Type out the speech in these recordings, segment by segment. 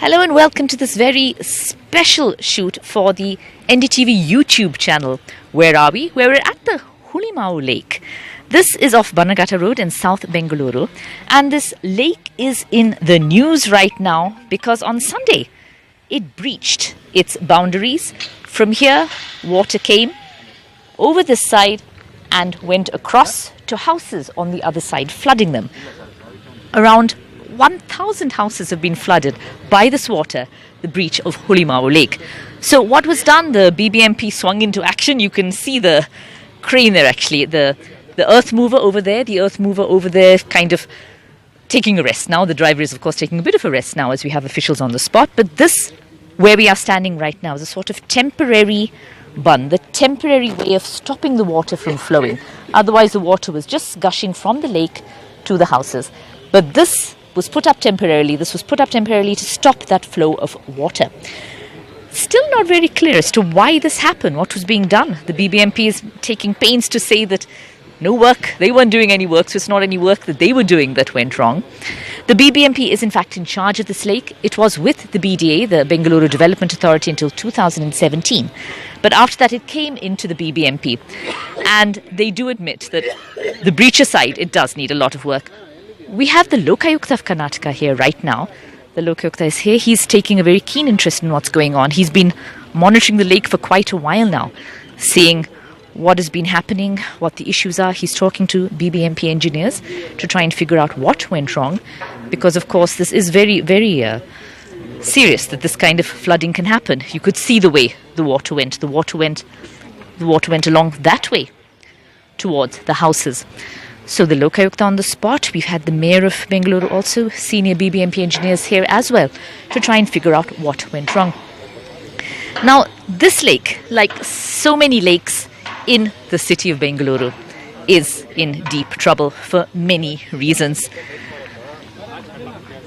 Hello and welcome to this very special shoot for the NDTV YouTube channel. Where are we? We're at the Hulimavu lake. This is off Banagata Road in South Bengaluru, and this lake is in the news right now because on Sunday it breached its boundaries. From here, water came over this side and went across to houses on the other side, flooding them. Around 1,000 houses have been flooded by this water, the breach of Hulimavu Lake. So what was done? The BBMP swung into action. You can see the crane there actually, the earthmover over there, kind of taking a rest now. The driver is of course taking a bit of a rest now as we have officials on the spot. But this, where we are standing right now, is a sort of temporary bund, the temporary way of stopping the water from flowing. Otherwise the water was just gushing from the lake to the houses. But this was put up temporarily. This was put up temporarily to stop that flow of water. Still not very clear as to why this happened, what was being done. The BBMP is taking pains to say that no work, they weren't doing any work, so it's not any work that they were doing that went wrong. The BBMP is in fact in charge of this lake. It was with the BDA, the Bengaluru Development Authority, until 2017. But after that it came into the BBMP. And they do admit that the breach aside, it does need a lot of work. We have the Lokayukta of Karnataka here right now. The Lokayukta is here. He's taking a very keen interest in what's going on. He's been monitoring the lake for quite a while now, seeing what has been happening, what the issues are. He's talking to BBMP engineers to try and figure out what went wrong, because of course this is very, very serious that this kind of flooding can happen. You could see the way the water went. The water went along that way towards the houses. So the Lokayukta on the spot. We've had the Mayor of Bengaluru also, senior BBMP engineers here as well, to try and figure out what went wrong. Now, this lake, like so many lakes in the city of Bengaluru, is in deep trouble for many reasons.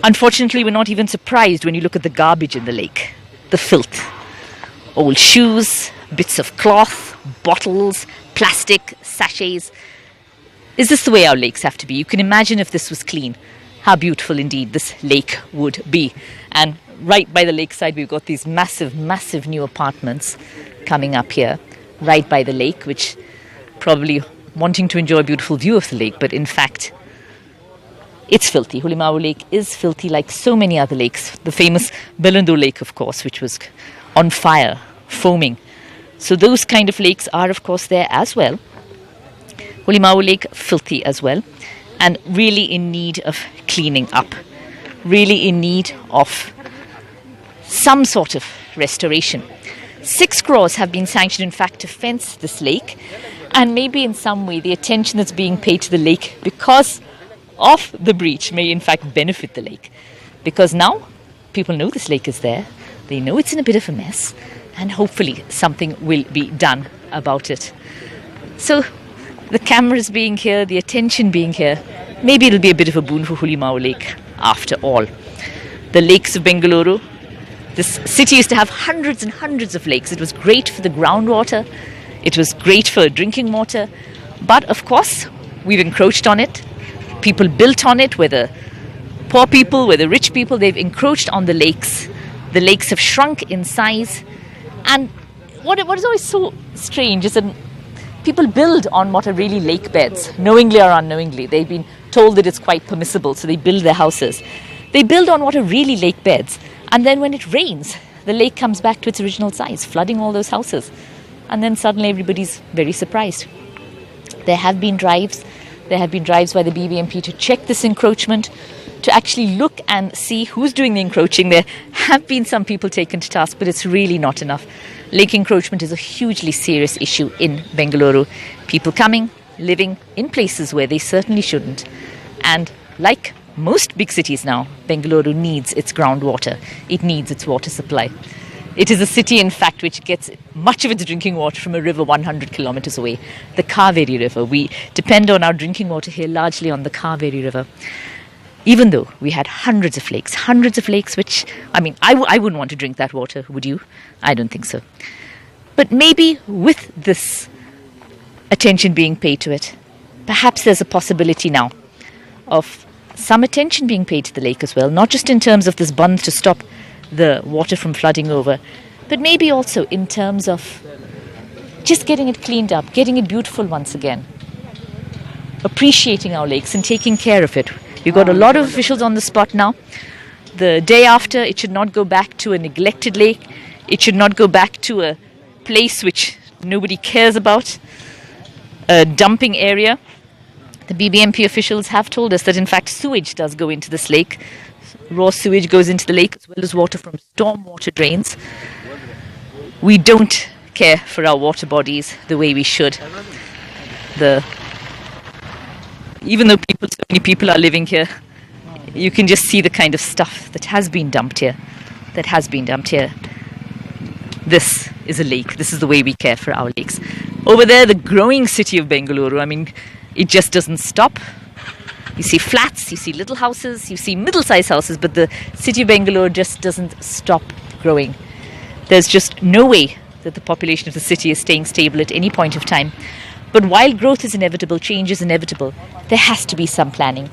Unfortunately, we're not even surprised when you look at the garbage in the lake, the filth. Old shoes, bits of cloth, bottles, plastic, sachets. Is this the way our lakes have to be? You can imagine if this was clean, how beautiful indeed this lake would be. And right by the lakeside, we've got these massive, massive new apartments coming up here, right by the lake, which probably wanting to enjoy a beautiful view of the lake, but in fact, it's filthy. Hulimavu Lake is filthy like so many other lakes. The famous Bengaluru Lake, of course, which was on fire, foaming. So those kind of lakes are, of course, there as well. Hulimavu Lake, filthy as well, and really in need of cleaning up, really in need of some sort of restoration. 6 crores have been sanctioned, in fact, to fence this lake, and maybe in some way the attention that's being paid to the lake because of the breach may in fact benefit the lake, because now people know this lake is there, they know it's in a bit of a mess, and hopefully something will be done about it. So the cameras being here, the attention being here, maybe it'll be a bit of a boon for Hulimavu Lake after all. The lakes of Bengaluru, this city used to have hundreds and hundreds of lakes. It was great for the groundwater, it was great for drinking water, but of course we've encroached on it. People built on it, whether poor people, whether rich people, they've encroached on the lakes. The lakes have shrunk in size, and what is always so strange is that people build on what are really lake beds, knowingly or unknowingly. They've been told that it's quite permissible, so they build their houses. They build on what are really lake beds, and then when it rains, the lake comes back to its original size, flooding all those houses. And then suddenly everybody's very surprised. There have been drives by the BBMP to check this encroachment, to actually look and see who's doing the encroaching. There have been some people taken to task, but it's really not enough. Lake encroachment is a hugely serious issue in Bengaluru. People coming, living in places where they certainly shouldn't. And like most big cities now, Bengaluru needs its groundwater. It needs its water supply. It is a city, in fact, which gets much of its drinking water from a river 100 kilometers away, the Kaveri River. We depend on our drinking water here largely on the Kaveri River. Even though we had hundreds of lakes, which, I wouldn't want to drink that water, would you? I don't think so. But maybe with this attention being paid to it, perhaps there's a possibility now of some attention being paid to the lake as well, not just in terms of this bund to stop the water from flooding over, but maybe also in terms of just getting it cleaned up, getting it beautiful once again, appreciating our lakes and taking care of it. We've got a lot of officials on the spot now. The day after, it should not go back to a neglected lake. It should not go back to a place which nobody cares about, a dumping area. The BBMP officials have told us that in fact sewage does go into this lake. Raw sewage goes into the lake as well as water from stormwater drains. We don't care for our water bodies the way we should. Even though so many people are living here, you can just see the kind of stuff that has been dumped here. This is a lake. This is the way we care for our lakes. Over there, the growing city of Bengaluru, I mean, it just doesn't stop. You see flats, you see little houses, you see middle-sized houses, but the city of Bengaluru just doesn't stop growing. There's just no way that the population of the city is staying stable at any point of time. But while growth is inevitable, change is inevitable, there has to be some planning.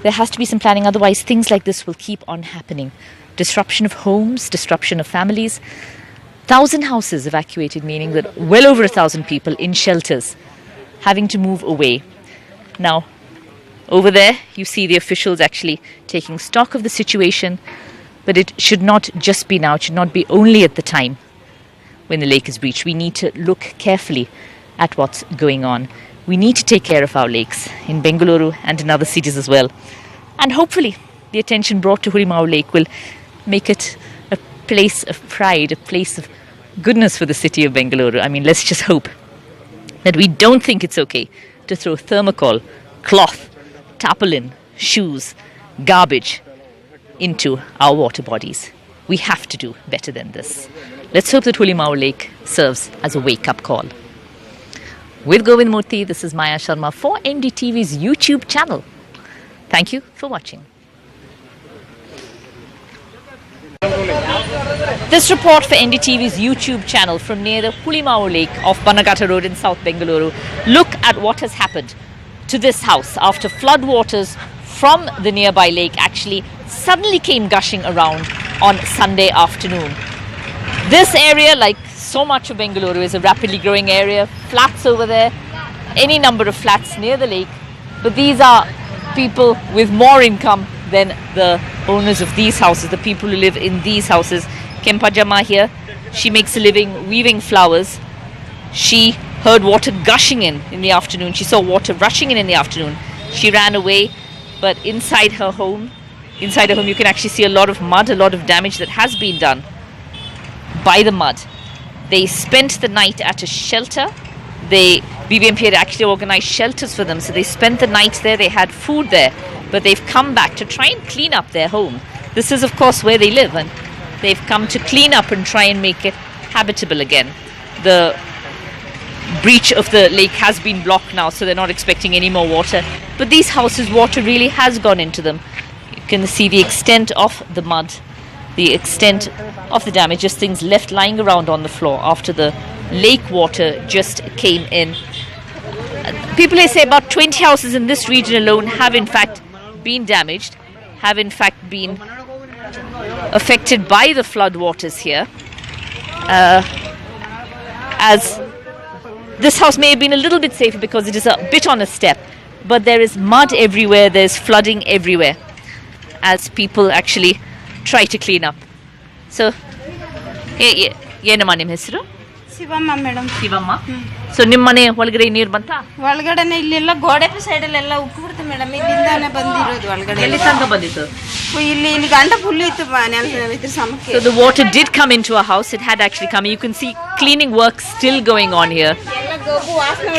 Otherwise things like this will keep on happening. Disruption of homes, disruption of families. 1,000 houses evacuated, meaning that well over 1,000 people in shelters having to move away. Now, over there, you see the officials actually taking stock of the situation, but it should not just be now, it should not be only at the time when the lake is breached. We need to look carefully at what's going on. We need to take care of our lakes in Bengaluru and in other cities as well. And hopefully, the attention brought to Hulimavu Lake will make it a place of pride, a place of goodness for the city of Bengaluru. I mean, let's just hope that we don't think it's okay to throw thermocol, cloth, tarpaulin, shoes, garbage into our water bodies. We have to do better than this. Let's hope that Hulimavu Lake serves as a wake-up call. With Govind Murthy, this is Maya Sharma for NDTV's YouTube channel. Thank you for watching. This report for NDTV's YouTube channel from near the Hulimavu Lake off Banagata Road in South Bengaluru. Look at what has happened to this house after flood waters from the nearby lake actually suddenly came gushing around on Sunday afternoon. This area, like so much of Bengaluru, is a rapidly growing area. Flats over there, any number of flats near the lake. But these are people with more income than the owners of these houses, the people who live in these houses. Kempajama here, she makes a living weaving flowers. She heard water gushing in the afternoon. She saw water rushing in the afternoon. She ran away, but inside her home you can actually see a lot of mud, a lot of damage that has been done by the mud. They spent the night at a shelter. BBMP had actually organized shelters for them, so they spent the night there. They had food there, but they've come back to try and clean up their home. This is, of course, where they live, and they've come to clean up and try and make it habitable again. The breach of the lake has been blocked now, so they're not expecting any more water. But these houses, water really has gone into them. You can see the extent of the mud, the extent of the damage, just things left lying around on the floor after the lake water just came in. People say about 20 houses in this region alone have in fact been damaged, have in fact been affected by the flood waters here. As this house may have been a little bit safer because it is a bit on a step, but there is mud everywhere, there's flooding everywhere as people actually try to clean up. So, ಏನಮ್ಮ ನಿಮ್ಮ ಹೆಸರು? Shivamma madam. Shivamma. So ನಿಮ್ಮ ಮನೆ ಒಳಗಡೆ ನೀರು ಬಂತಾ? ಒಳಗಡೆನೆ ಇಲ್ಲೆಲ್ಲ ಗೋಡೆ ಸೈಡ್ ಅಲ್ಲೆಲ್ಲ ಉಕ್ಕಿ ಬಿಡ್ತು ಮೇಡಮ್. ಇಲ್ಲಿಂದಾನೆ ಬಂದಿರೋದು ಒಳಗಡೆ. ಎಲ್ಲಿ ತನಕ ಬಂದಿತ್ತು? ಇಲ್ಲಿ ಗಂಟ ಫುಲ್ ಇತ್ತು ಇದ್ರ ಸಮಕ್ಕೆ. So the water did come into our house. It had actually come. You can see cleaning work still going on here.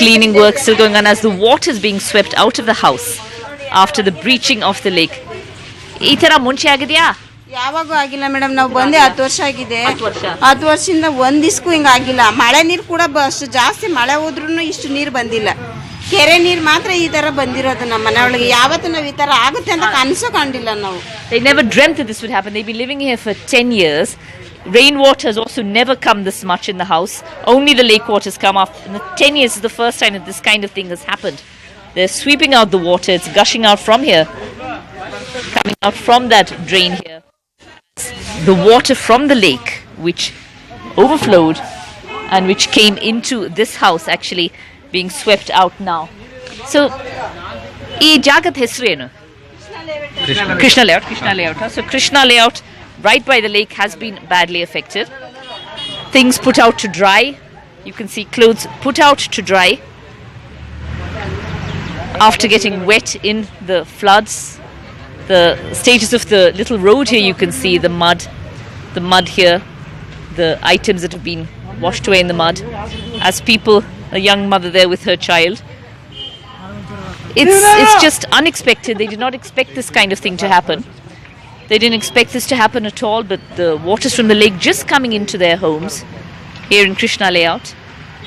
Cleaning work still going on as the water is being swept out of the house after the breaching of the lake. ಈ ತರ ಮುಂಚೆ ಆಗಿದೆಯಾ? ಯಾವಾಗೂ ಆಗಿಲ್ಲ madam. ನಾವು ಬಂದೆ 10 ವರ್ಷ ಆಗಿದೆ. 10 ವರ್ಷದಿಂದ ಒಂದ್ ದಿಸ್ಕು ಹಿಂಗ ಆಗಿಲ್ಲ. ಮಳೆ ನೀರು ಕೂಡ ಅಷ್ಟು ಜಾಸ್ತಿ ಮಳೆ ಹೋದ್ರೂ ಇಷ್ಟು ನೀರು ಬಂದಿಲ್ಲ. ಕೆರೆ ನೀರು ಮಾತ್ರ ಈ ತರ ಬಂದಿರೋದು ನಮ್ಮ ಮನೆ ಒಳಗೆ. ಯಾವತ್ತೂ ನಾವು ಈ ತರ ಆಗುತ್ತೆ ಅಂತ ಕನಸು ಕಂಡಿಲ್ಲ ನಾವು. They never dreamt that this would happen. They've been living here for 10 years. Rainwater has also never come this much in the house. Only the lake water has come up. In the 10 years is the first time that this kind of thing has happened. They're sweeping out the water. It's gushing out from here, coming out from that drain here. the water from the lake which overflowed and which came into this house actually being swept out now. So, ee jagat hesru enu? Krishna layout. So Krishna layout right by the lake has been badly affected. Things put out to dry. You can see clothes put out to dry after getting wet in the floods. The stages of the little road here, you can see the mud here, the items that have been washed away in the mud. As people, a young mother there with her child. It's just unexpected. They did not expect this kind of thing to happen. They didn't expect this to happen at all, but the waters from the lake just coming into their homes here in Krishna layout.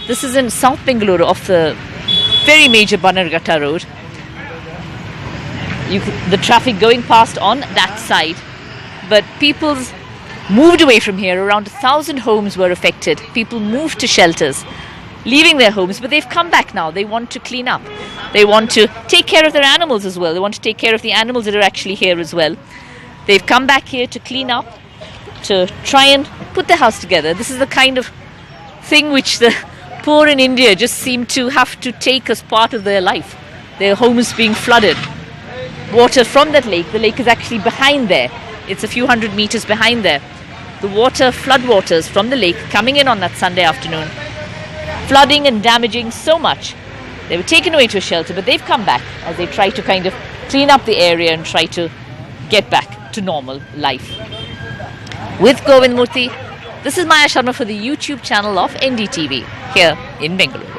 This is in South Bengaluru off the very major Bannerghatta road. The traffic going past on that side, but people's moved away from here. Around 1,000 homes were affected. People moved to shelters, leaving their homes, but they've come back now. They want to clean up. They want to take care of their animals as well. They want to take care of the animals that are actually here as well. They've come back here to clean up, to try and put their house together. This is the kind of thing which the poor in India just seem to have to take as part of their life. Their homes being flooded. Water from that lake, the lake is actually behind there. It's a few hundred meters behind there. The water, flood waters from the lake coming in on that Sunday afternoon, flooding and damaging so much. They were taken away to a shelter, but they've come back as they try to kind of clean up the area and try to get back to normal life. With Govind Murthy, this is Maya Sharma for the YouTube channel of NDTV here in Bengaluru.